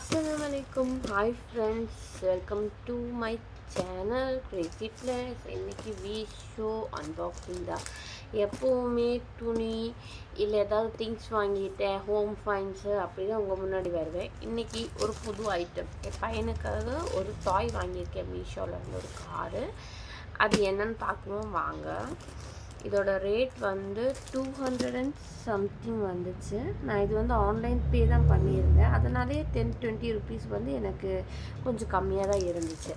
Assalamualaikum. Hi friends, welcome to my channel Crazy Plus. இன்னைக்கு வீஷோ unboxing தான். எப்போவுமே துணி இல்லை ஏதாவது திங்ஸ் வாங்கிட்டேன், ஹோம் ஃபைன்ஸு அப்படி தான் உங்கள் முன்னாடி வருவேன். இன்றைக்கி ஒரு புது ஐட்டம், என் பையனுக்காக ஒரு டாய் வாங்கியிருக்கேன் மீஷோலேருந்து, ஒரு காரு. அது என்னன்னு பார்க்கணும் வாங்க. இதோட ரேட் வந்து 200 and something வந்துச்சு. நான் இது வந்து ஆன்லைன் பே தான் பண்ணியிருந்தேன், அதனாலே 10-20 ருபீஸ் வந்து எனக்கு கொஞ்சம் கம்மியாக தான் இருந்துச்சு.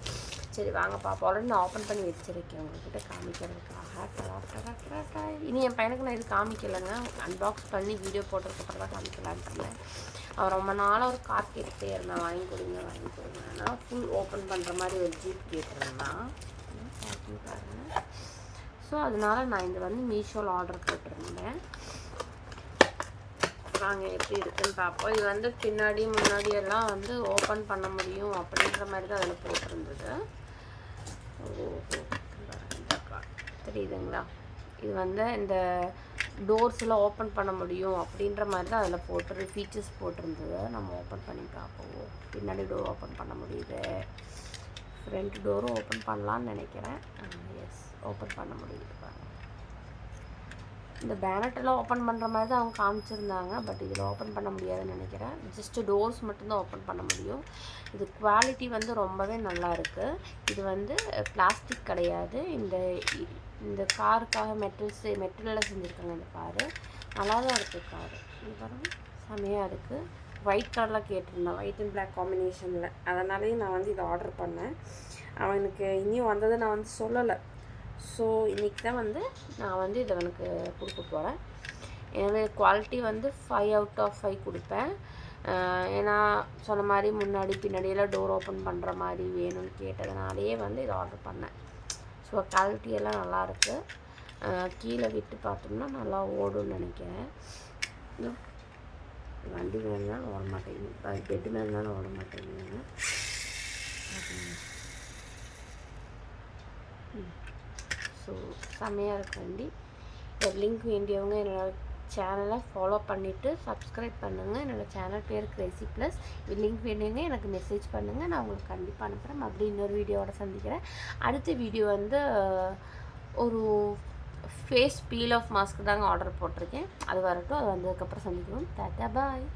சரி வாங்க பார்ப்போம். ஆல்ரெடி நான் ஓப்பன் பண்ணி வச்சுருக்கேன் உங்கள்கிட்ட காமிக்கிறதுக்காக. இனி என் பையனுக்கு நான் இது காமிக்கலைங்க, அன்பாக்ஸ் பண்ணி வீடியோ போட்டதுக்கப்புறம் தான் காமிக்கலான்னு. அவன் ரொம்ப நாளாக ஒரு கார் கேட்டுகிட்டே இருந்தான், வாங்கி கொடுங்க வாங்கி கொடுங்க. நான் ஃபுல் ஓப்பன் பண்ணுற மாதிரி ஒரு ஜீப் கேட்டிருந்தான். பாருங்கள். ஸோ அதனால் நான் இது வந்து மீஷோவில் ஆர்டர் போட்டிருந்தேன். நாங்கள் எப்படி இருக்குன்னு பார்ப்போம். இது வந்து பின்னாடி முன்னாடி எல்லாம் வந்து ஓப்பன் பண்ண முடியும் அப்படின்ற மாதிரி தான் அதில் போட்டிருந்தது. தெரியுதுங்களா? இது வந்து இந்த டோர்ஸில் ஓப்பன் பண்ண முடியும் அப்படின்ற மாதிரி தான் அதில் போட்டு ஃபீச்சர்ஸ் போட்டிருந்தது. நம்ம ஓப்பன் பண்ணி பார்ப்போம். பின்னாடி டோர் ஓப்பன் பண்ண முடியுது, ஃப்ரண்ட் டோரும் ஓப்பன் பண்ணலான்னு நினைக்கிறேன். எஸ், ஓப்பன் பண்ண முடியுது பாருங்கள். இந்த பேனட்டெல்லாம் ஓப்பன் பண்ணுற மாதிரி தான் அவங்க காமிச்சிருந்தாங்க, பட் இதில் ஓப்பன் பண்ண முடியாதுன்னு நினைக்கிறேன். ஜஸ்ட்டு டோர்ஸ் மட்டும்தான் ஓப்பன் பண்ண முடியும். இது குவாலிட்டி வந்து ரொம்பவே நல்லா இருக்குது. இது வந்து பிளாஸ்டிக் கிடையாது. இந்த காருக்காக மெட்டலில் செஞ்சுருக்காங்க. இந்த காரு நல்லா தான் இருக்குது. காரு இது பாருங்கள், செமையாக இருக்குது. ஒயிட் கலரில் கேட்டிருந்தேன், ஒயிட் அண்ட் பிளாக் காம்பினேஷனில். அதனாலேயே நான் வந்து இதை ஆர்டர் பண்ணேன். அவனுக்கு இன்னும் வந்ததை நான் வந்து சொல்லலை. ஸோ இன்றைக்கி தான் வந்து நான் வந்து இதை அவனுக்கு கொடுக்க போகிறேன். எனவே குவாலிட்டி வந்து 5 out of 5 கொடுப்பேன். ஏன்னா சொன்ன மாதிரி முன்னாடி பின்னாடியெல்லாம் டோர் ஓப்பன் பண்ணுற மாதிரி வேணும்னு கேட்டதுனாலேயே வந்து இதை ஆர்டர் பண்ணேன். ஸோ குவாலிட்டியெல்லாம் நல்லாயிருக்கு. கீழே விட்டு பார்த்தோம்னா நல்லா ஓடும்னு நினைக்கிறேன். வண்டி மேலேனாலும் ஓட மாட்டேங்குது, பெட்டு மேலேனாலும் ஓட மாட்டேங்குதுங்க. ஸோ செம்மையாக இருக்கு வண்டி. இந்த லிங்க் வேண்டியவங்க என்னோடய சேனலை ஃபாலோ பண்ணிவிட்டு சப்ஸ்கிரைப் பண்ணுங்கள். என்னோடய சேனல் பேர் கிரேசி ப்ளஸ். லிங்க் வேண்டியவங்க எனக்கு மெசேஜ் பண்ணுங்கள், நான் உங்களுக்கு கண்டிப்பாக அனுப்புகிறேன். மறுபடியும் இன்னொரு வீடியோவோட சந்திக்கிறேன். அடுத்த வீடியோ வந்து ஒரு ஃபேஸ் பீல் ஆஃப் மாஸ்க் தாங்க ஆர்டர் போட்டிருக்கேன். அது வரட்டும், அது வந்ததுக்கப்புறம் சந்திக்கணும். டாட்டா பாய்.